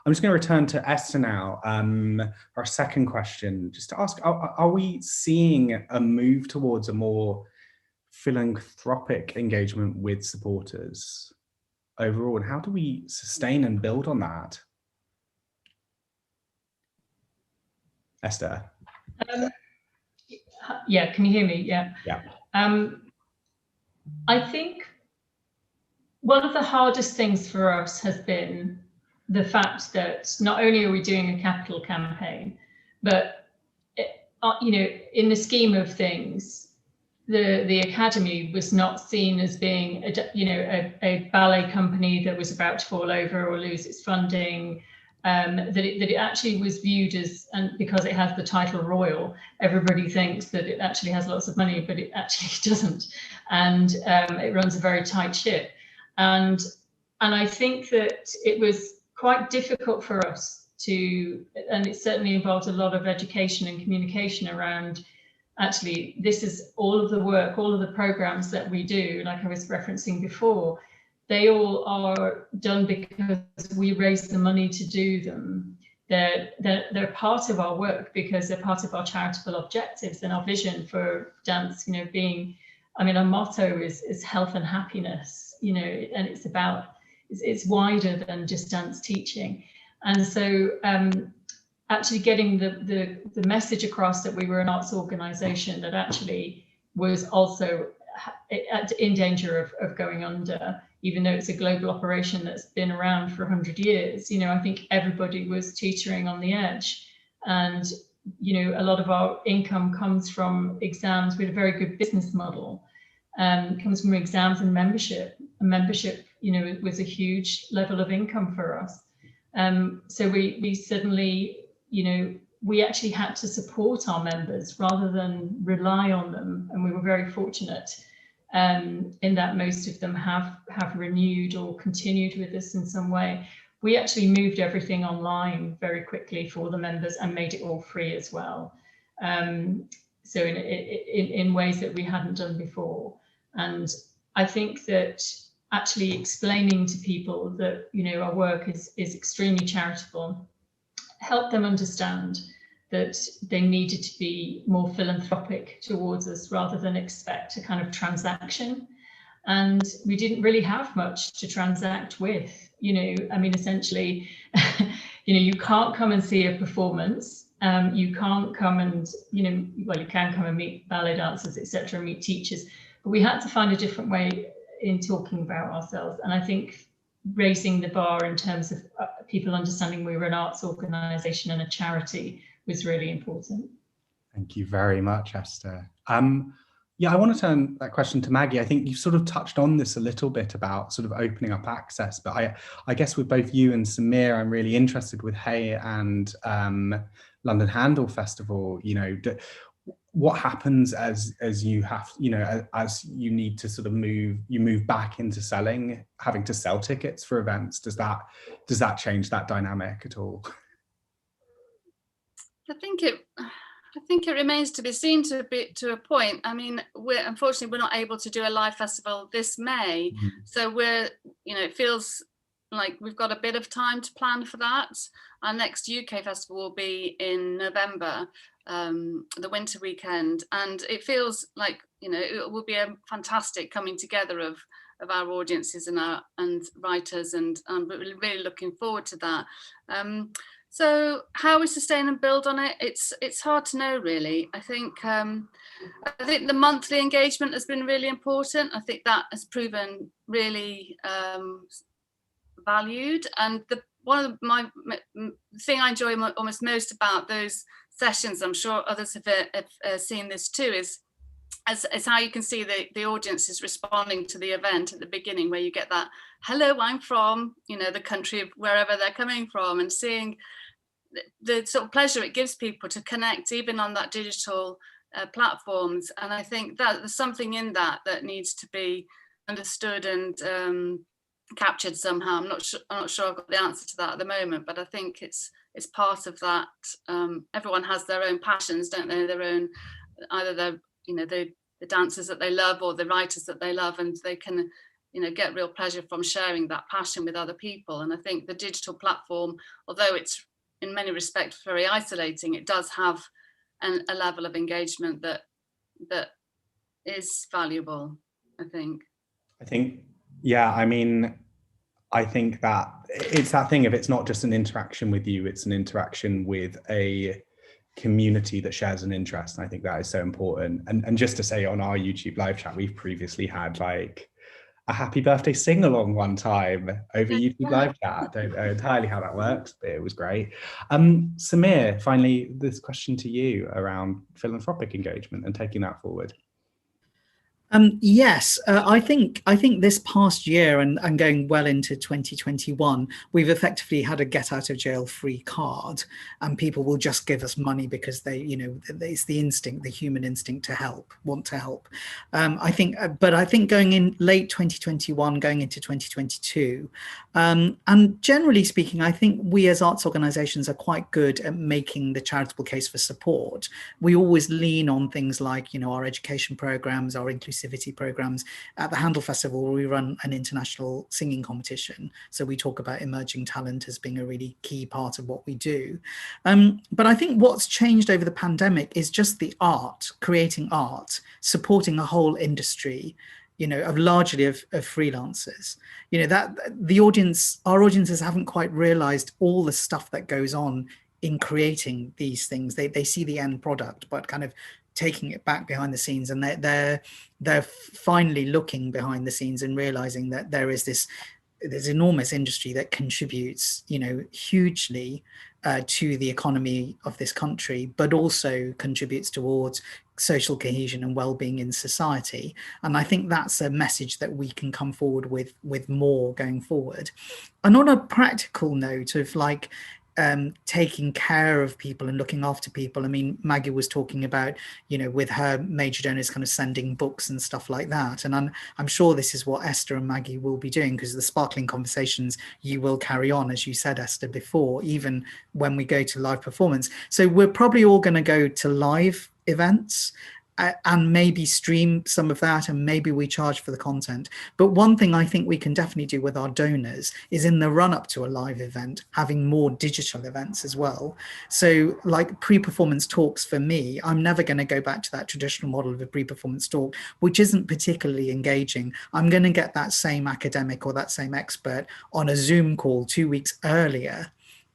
I'm just going to return to Esther now for our second question, just to ask, are we seeing a move towards a more philanthropic engagement with supporters overall, and how do we sustain and build on that? Esther? Yeah, can you hear me? Yeah. I think one of the hardest things for us has been the fact that not only are we doing a capital campaign, but in the scheme of things, the Academy was not seen as being a ballet company that was about to fall over or lose its funding. That it actually was viewed as, and because it has the title royal, everybody thinks that it actually has lots of money, but it actually doesn't, and it runs a very tight ship. And I think that it was quite difficult for us to, and it certainly involved a lot of education and communication around, actually, this is all of the work, all of the programs that we do, like I was referencing before, they all are done because we raise the money to do them. They're part of our work because they're part of our charitable objectives and our vision for dance, being, I mean, our motto is health and happiness, and it's about, it's wider than just dance teaching. And so actually getting the message across that we were an arts organisation that actually was also in danger of going under, even though it's a global operation that's been around for 100 years. I think everybody was teetering on the edge. And, a lot of our income comes from exams. We had a very good business model, comes from exams and membership. And membership, was a huge level of income for us. So we suddenly, we actually had to support our members rather than rely on them. And we were very fortunate in that most of them have renewed or continued with us in some way. We actually moved everything online very quickly for the members and made it all free as well. So in ways that we hadn't done before. And I think that actually explaining to people that, our work is extremely charitable, helped them understand that they needed to be more philanthropic towards us rather than expect a kind of transaction. And we didn't really have much to transact with, essentially, you can't come and see a performance. You can't come and, you can come and meet ballet dancers, etc., meet teachers, but we had to find a different way in talking about ourselves. And I think raising the bar in terms of people understanding we were an arts organisation and a charity was really important. Thank you very much, Esther. Yeah, I want to turn that question to Maggie. I think you sort of touched on this a little bit about sort of opening up access, but I guess with both you and Samir, I'm really interested with Hey and London Handel Festival, what happens as you have, as you need to sort of move back into having to sell tickets for events? Does that change that dynamic at all? I think it remains to be seen to a point. I mean, unfortunately we're not able to do a live festival this May, so it feels like we've got a bit of time to plan for that. Our next UK festival will be in November, the winter weekend, and it feels like it will be a fantastic coming together of our audiences and writers, and we're really looking forward to that. So how we sustain and build on it, it's hard to know, really. I think the monthly engagement has been really important. I think that has proven really valued. And the thing I enjoy almost most about those sessions, I'm sure others have seen this too, is how you can see the audience is responding to the event at the beginning, where you get that, hello, I'm from, the country of wherever they're coming from, and seeing the sort of pleasure it gives people to connect even on that digital platforms. And I think that there's something in that needs to be understood and captured somehow. I'm not sure I've got the answer to that at the moment, but I think it's part of that. Everyone has their own passions, don't they? Their own, either the dancers that they love or the writers that they love, and they can get real pleasure from sharing that passion with other people. And I think the digital platform, although it's in many respects very isolating, it does have a level of engagement that is valuable, I think. Yeah, I mean, I think that it's that thing of, it's not just an interaction with you, it's an interaction with a community that shares an interest. And I think that is so important. And just to say, on our YouTube live chat, we've previously had like a happy birthday sing-along one time over YouTube live chat. I don't know entirely how that works, but it was great. Samir, finally, this question to you around philanthropic engagement and taking that forward. Yes, I think this past year and going well into 2021, we've effectively had a get out of jail free card, and people will just give us money because they, it's the instinct, the human instinct to want to help. I think going in late 2021, going into 2022, and generally speaking, I think we as arts organisations are quite good at making the charitable case for support. We always lean on things like, our education programmes, our inclusivity programs. At the Handel Festival, we run an international singing competition, so we talk about emerging talent as being a really key part of what we do. But I think what's changed over the pandemic is just the art, creating art, supporting a whole industry, largely of freelancers. That our audiences haven't quite realized all the stuff that goes on in creating these things. They see the end product, but kind of taking it back behind the scenes, and they're finally looking behind the scenes and realizing that there is this there's enormous industry that contributes, hugely to the economy of this country, but also contributes towards social cohesion and well-being in society. And I think that's a message that we can come forward with more going forward. And on a practical note of taking care of people and looking after people. I mean, Maggie was talking about, with her major donors kind of sending books and stuff like that. And I'm sure this is what Esther and Maggie will be doing, because the sparkling conversations you will carry on, as you said, Esther, before, even when we go to live performance. So we're probably all going to go to live events and maybe stream some of that, and maybe we charge for the content. But one thing I think we can definitely do with our donors is, in the run up to a live event, having more digital events as well. So like pre-performance talks, for me, I'm never going to go back to that traditional model of a pre-performance talk, which isn't particularly engaging. I'm going to get that same academic or that same expert on a Zoom call 2 weeks earlier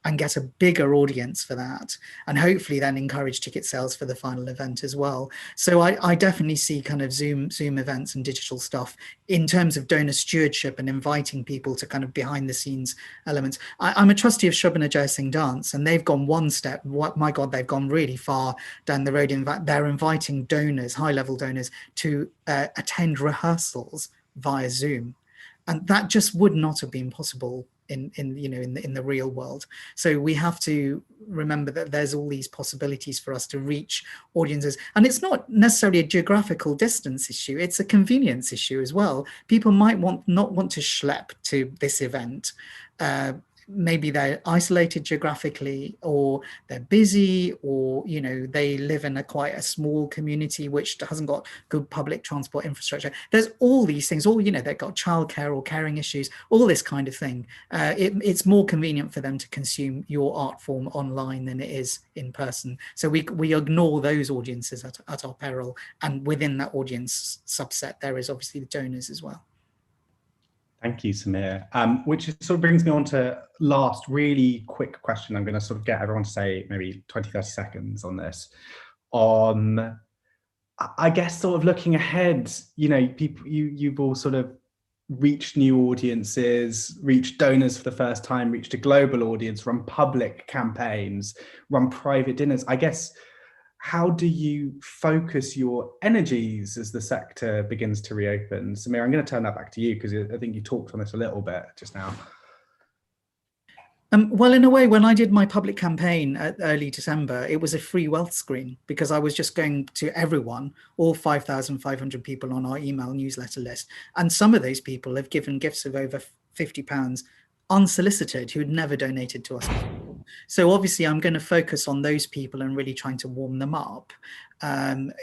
and get a bigger audience for that, and hopefully then encourage ticket sales for the final event as well. So I definitely see kind of Zoom events and digital stuff in terms of donor stewardship and inviting people to kind of behind the scenes elements. I'm a trustee of Shobhana Jai Singh Dance, and they've gone one step, my God, they've gone really far down the road. In fact, they're inviting donors, high level donors, to attend rehearsals via Zoom. And that just would not have been possible in the real world. So we have to remember that there's all these possibilities for us to reach audiences. And it's not necessarily a geographical distance issue, it's a convenience issue as well. People might not want to schlep to this event. Maybe they're isolated geographically, or they're busy, or they live in quite a small community which hasn't got good public transport infrastructure. There's all these things, they've got childcare or caring issues, all this kind of thing. It's more convenient for them to consume your art form online than it is in person. So we ignore those audiences at our peril, and within that audience subset there is obviously the donors as well. Thank you, Samir. Which sort of brings me on to last really quick question. I'm going to sort of get everyone to say maybe 20, 30 seconds on this. I guess sort of looking ahead, people, you've all sort of reached new audiences, reached donors for the first time, reached a global audience, run public campaigns, run private dinners. I guess, how do you focus your energies as the sector begins to reopen? Samir, I'm going to turn that back to you, because I think you talked on this a little bit just now. Well, in a way, when I did my public campaign at early December, it was a free wealth screen, because I was just going to everyone, all 5,500 people on our email newsletter list. And some of those people have given gifts of over £50 unsolicited, who'd never donated to us before. So obviously I'm going to focus on those people and really trying to warm them up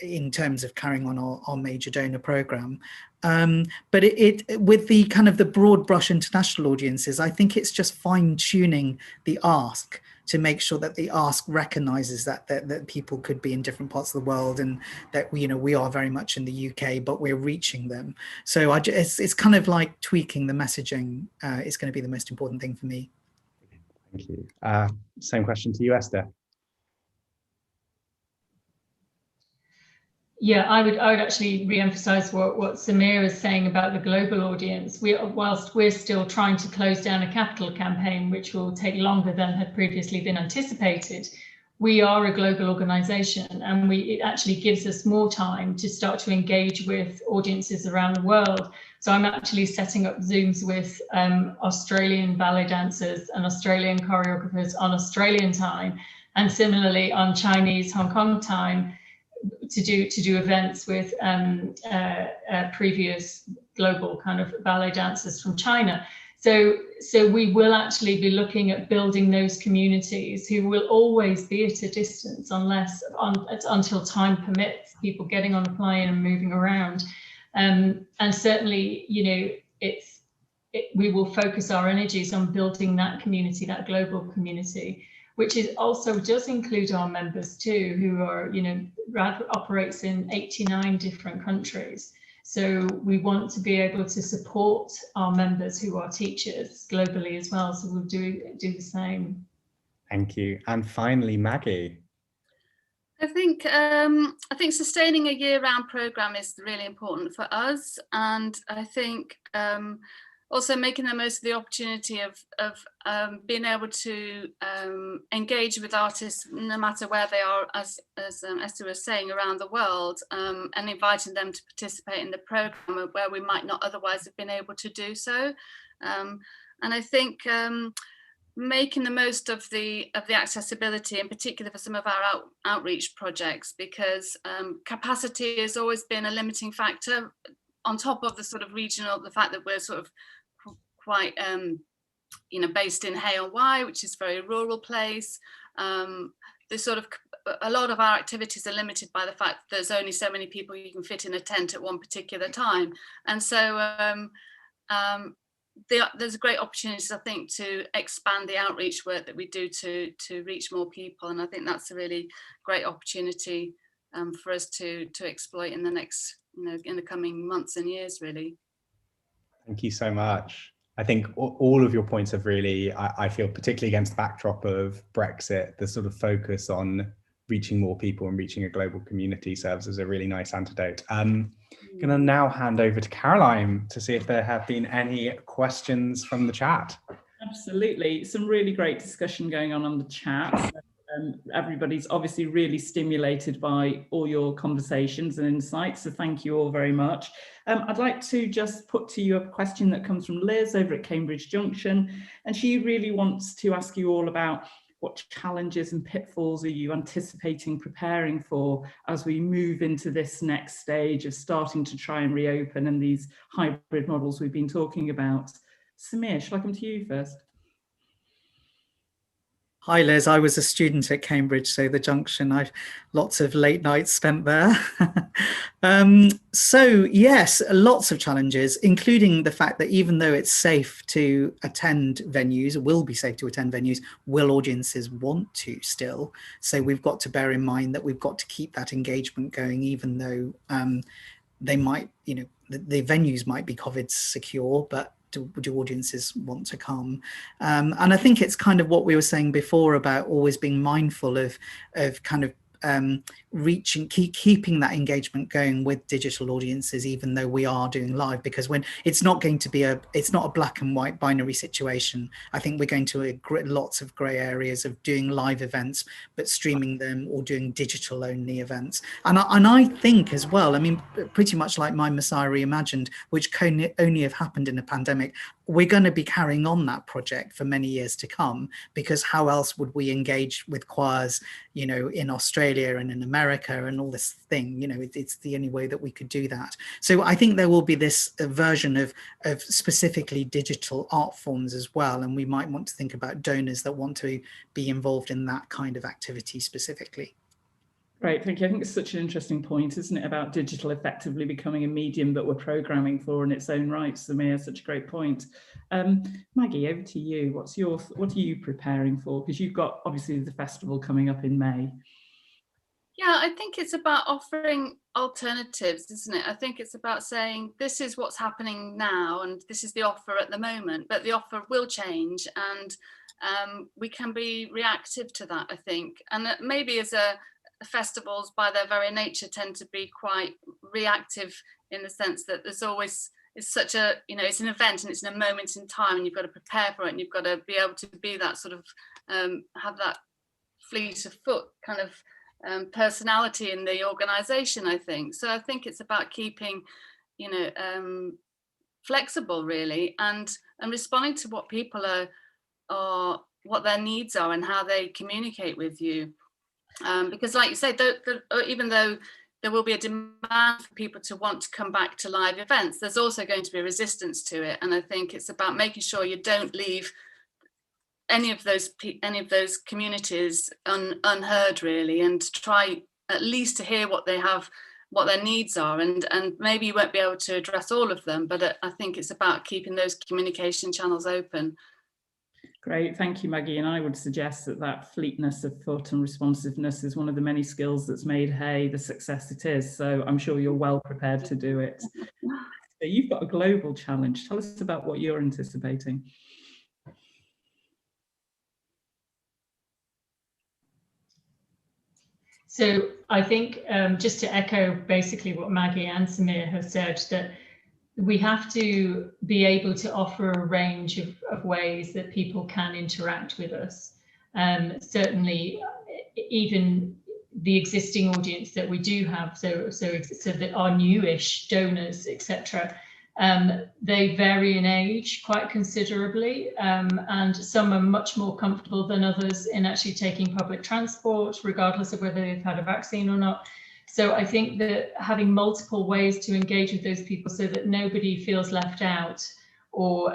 in terms of carrying on our major donor program. But it with the kind of the broad brush international audiences, I think it's just fine-tuning the ask to make sure that the ask recognizes that people could be in different parts of the world, and that we are very much in the UK, but we're reaching them. So it's kind of like tweaking the messaging is going to be the most important thing for me. Thank you. Same question to you, Esther. Yeah, I would actually re-emphasize what Samir is saying about the global audience. Whilst we're still trying to close down a capital campaign, which will take longer than had previously been anticipated, we are a global organisation, and it actually gives us more time to start to engage with audiences around the world. So I'm actually setting up Zooms with Australian ballet dancers and Australian choreographers on Australian time, and similarly on Chinese Hong Kong time, to do events with previous global kind of ballet dancers from China. So we will actually be looking at building those communities, who will always be at a distance until time permits people getting on a plane and moving around. And certainly, we will focus our energies on building that community, that global community, which also does include our members too, who are, RAD operates in 89 different countries. So we want to be able to support our members who are teachers globally as well. So we'll do the same. Thank you. And finally, Maggie. I think sustaining a year-round programme is really important for us, and I think also making the most of the opportunity of being able to engage with artists no matter where they are, as Esther was saying, around the world, and inviting them to participate in the programme where we might not otherwise have been able to do so. And I think making the most of the accessibility, in particular for some of our outreach projects, because capacity has always been a limiting factor, on top of the sort of regional, the fact that we're sort of quite based in Hay-on-Wye, which is a very rural place. There's sort of a lot of our activities are limited by the fact that there's only so many people you can fit in a tent at one particular time, and so there's great opportunities, I think, to expand the outreach work that we do to reach more people, and I think that's a really great opportunity for us to exploit in the next, in the coming months and years, really. Thank you so much. I think all of your points have really, I feel, particularly against the backdrop of Brexit, the sort of focus on reaching more people and reaching a global community serves as a really nice antidote. I'm going to now hand over to Caroline to see if there have been any questions from the chat. Absolutely. Some really great discussion going on the chat. Everybody's obviously really stimulated by all your conversations and insights, so thank you all very much. I'd like to just put to you a question that comes from Liz over at Cambridge Junction, and she really wants to ask you all about what challenges and pitfalls are you anticipating preparing for as we move into this next stage of starting to try and reopen and these hybrid models we've been talking about. Samir, shall I come to you first? Hi Liz, I was a student at Cambridge, so the Junction, I've lots of late nights spent there. So yes, lots of challenges, including the fact that even though it's safe to attend venues, will be safe to attend venues, will audiences want to still? So we've got to bear in mind that we've got to keep that engagement going, even though they might, the venues might be COVID secure, but do audiences want to come? And I think it's kind of what we were saying before about always being mindful of kind of keeping that engagement going with digital audiences, even though we are doing live, because when it's not going to be it's not a black and white binary situation. I think we're going to lots of grey areas of doing live events but streaming them, or doing digital only events. And I think as well, I mean, pretty much like My Messiah Reimagined, which can only have happened in a pandemic, we're going to be carrying on that project for many years to come, because how else would we engage with choirs, in Australia and in America and all this thing? It's the only way that we could do that. So I think there will be this version of specifically digital art forms as well, and we might want to think about donors that want to be involved in that kind of activity specifically. Great, thank you. I think it's such an interesting point, isn't it, about digital effectively becoming a medium that we're programming for in its own right. Samir, such a great point. Maggie, over to you. What are you preparing for? Because you've got obviously the festival coming up in May. Yeah, I think it's about offering alternatives, isn't it? I think it's about saying this is what's happening now and this is the offer at the moment, but the offer will change, and we can be reactive to that, I think. And maybe as festivals by their very nature tend to be quite reactive, in the sense that there's always, it's such a, it's an event and it's in a moment in time, and you've got to prepare for it, and you've got to be able to be that sort of have that fleet of foot kind of personality in the organization, I think. So I think it's about keeping flexible, really, and responding to what people are what their needs are and how they communicate with you. Because like you say, even though there will be a demand for people to want to come back to live events, there's also going to be a resistance to it. And I think it's about making sure you don't leave any of those communities unheard, really, and try at least to hear what they have, what their needs are. And maybe you won't be able to address all of them, but I think it's about keeping those communication channels open. Great, thank you, Maggie. And I would suggest that fleetness of foot and responsiveness is one of the many skills that's made Hay the success it is. So I'm sure you're well prepared to do it. So you've got a global challenge. Tell us about what you're anticipating. So I think just to echo basically what Maggie and Samir have said, that we have to be able to offer a range of ways that people can interact with us. Certainly, even the existing audience that we do have, so that our newish donors, etc., they vary in age quite considerably, and some are much more comfortable than others in actually taking public transport, regardless of whether they've had a vaccine or not. So I think that having multiple ways to engage with those people so that nobody feels left out or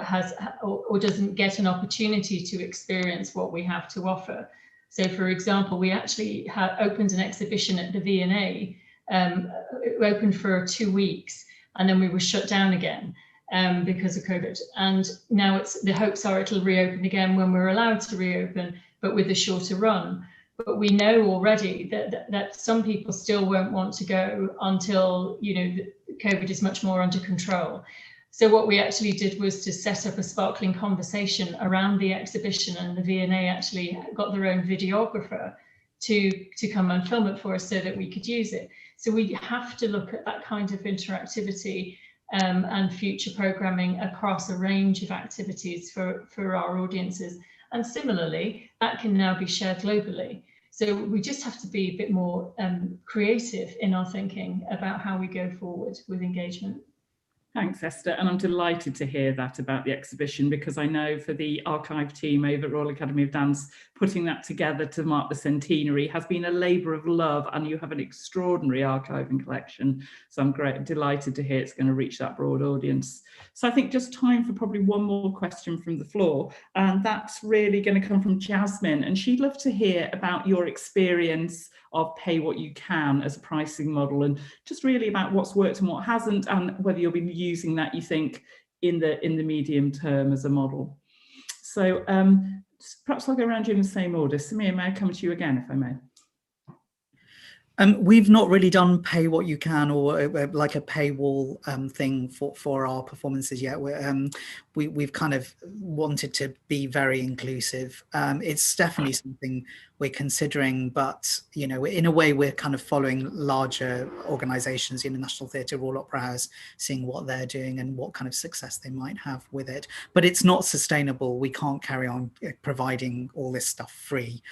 doesn't get an opportunity to experience what we have to offer. So, for example, we actually opened an exhibition at the V&A. It opened for 2 weeks, and then we were shut down again because of COVID. And now the hopes are it'll reopen again when we're allowed to reopen, but with a shorter run. But we know already that some people still won't want to go until, you know, COVID is much more under control. So what we actually did was to set up a sparkling conversation around the exhibition, and the V&A actually got their own videographer to come and film it for us so that we could use it. So we have to look at that kind of interactivity and future programming across a range of activities for our audiences. And similarly, that can now be shared globally. So we just have to be a bit more creative in our thinking about how we go forward with engagement. Thanks, Esther. And I'm delighted to hear that about the exhibition, because I know for the archive team over at Royal Academy of Dance, putting that together to mark the centenary has been a labour of love, and you have an extraordinary archive and collection. So I'm delighted to hear it's going to reach that broad audience. So I think just time for probably one more question from the floor, and that's really going to come from Jasmine, and she'd love to hear about your experience of pay what you can as a pricing model, and just really about what's worked and what hasn't, and whether you'll be using that, you think, in the medium term as a model. So perhaps I'll go around you in the same order. Samir, may I come to you again, if I may? We've not really done pay what you can or like a paywall thing for our performances yet. We've kind of wanted to be very inclusive. It's definitely something we're considering, but you know, in a way, we're kind of following larger organisations, National Theatre, Royal Opera House, seeing what they're doing and what kind of success they might have with it. But it's not sustainable. We can't carry on providing all this stuff free.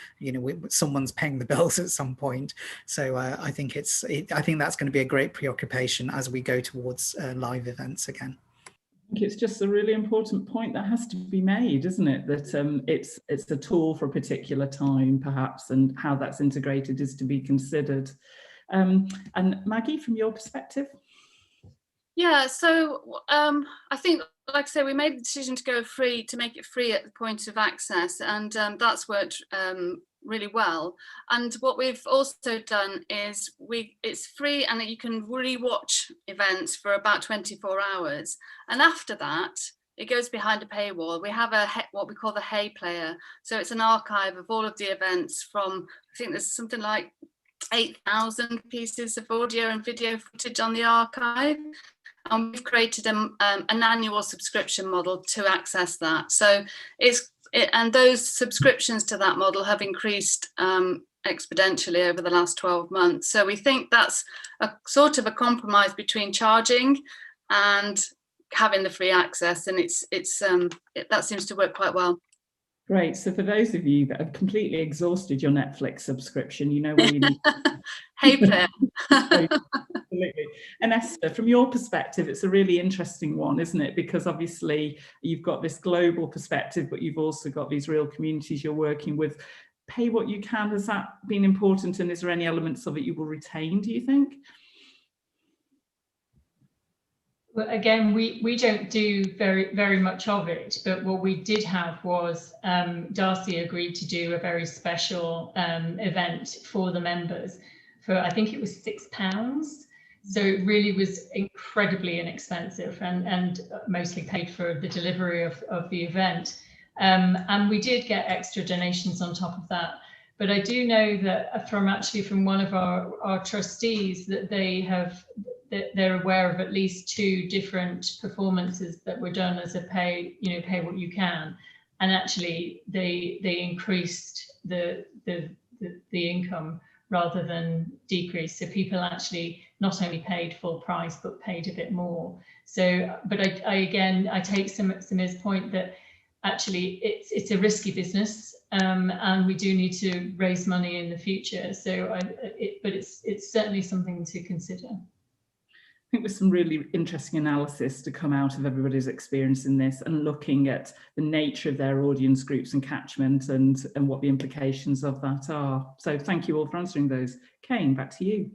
Someone's paying the bills at some point. So I think I think that's going to be a great preoccupation as we go towards live events again. I think it's just a really important point that has to be made, isn't it? That it's a tool for a particular time, perhaps, and how that's integrated is to be considered. And Maggie, from your perspective? Yeah, so I think, like I say, we made the decision to go free, to make it free at the point of access, and that's worked really well. And what we've also done is it's free, and that you can rewatch events for about 24 hours. And after that, it goes behind a paywall. We have what we call the Hey Player. So it's an archive of all of the events from, I think there's something like 8,000 pieces of audio and video footage on the archive. And we've created an annual subscription model to access that. So and those subscriptions to that model have increased exponentially over the last 12 months. So we think that's a sort of a compromise between charging and having the free access, and that seems to work quite well. Great. So for those of you that have completely exhausted your Netflix subscription, you know where you need Hey Player. Absolutely. And Esther, from your perspective, it's a really interesting one, isn't it? Because obviously you've got this global perspective, but you've also got these real communities you're working with. Pay what you can, has that been important? And is there any elements of it you will retain, do you think? Well, again, we don't do very much of it, but what we did have was Darcy agreed to do a very special event for the members for, I think it was £6. So it really was incredibly inexpensive and mostly paid for the delivery of the event. And we did get extra donations on top of that. But I do know that from one of our trustees that they're aware of at least 2 different performances that were done as a pay what you can, and actually they increased the income rather than decrease. So people actually not only paid full price, but paid a bit more. So, but I take Samir's point that actually it's a risky business, and we do need to raise money in the future. So, but it's certainly something to consider. I think there's some really interesting analysis to come out of everybody's experience in this, and looking at the nature of their audience groups and catchment, and what the implications of that are. So thank you all for answering those. Kane, back to you.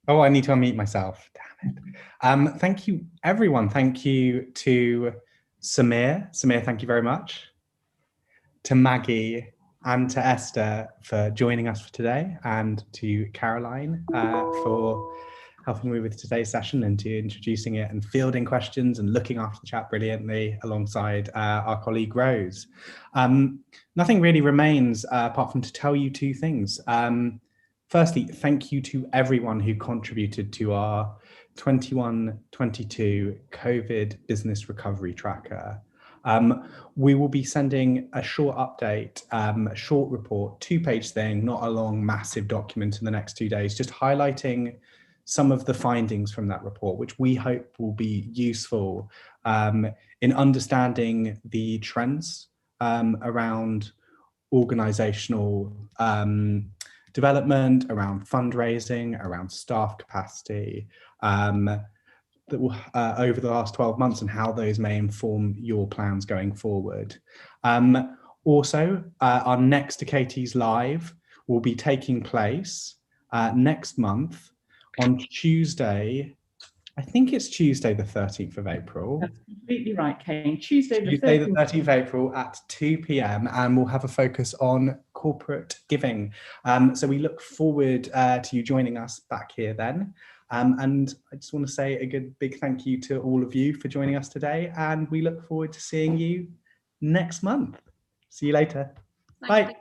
Oh, I need to unmute myself. Damn it. Thank you, everyone. Thank you to Samir. Samir, thank you very much. To Maggie and to Esther for joining us for today, and to Caroline for helping me with today's session and to introducing it and fielding questions and looking after the chat brilliantly alongside our colleague Rose. Nothing really remains apart from to tell you two things. Firstly, thank you to everyone who contributed to our 21-22 COVID Business Recovery Tracker. We will be sending a short update, a short report, 2-page thing, not a long, massive document in the next 2 days, just highlighting some of the findings from that report, which we hope will be useful in understanding the trends around organizational development, around fundraising, around staff capacity, over the last 12 months, and how those may inform your plans going forward. Also, our next Achates Live will be taking place next month on Tuesday. I think it's Tuesday the 13th of April. That's completely right, Kane. Tuesday the 13th of April at 2 p.m. and we'll have a focus on corporate giving. So we look forward to you joining us back here then. And I just want to say a big thank you to all of you for joining us today, and we look forward to seeing you next month. See you later. Bye.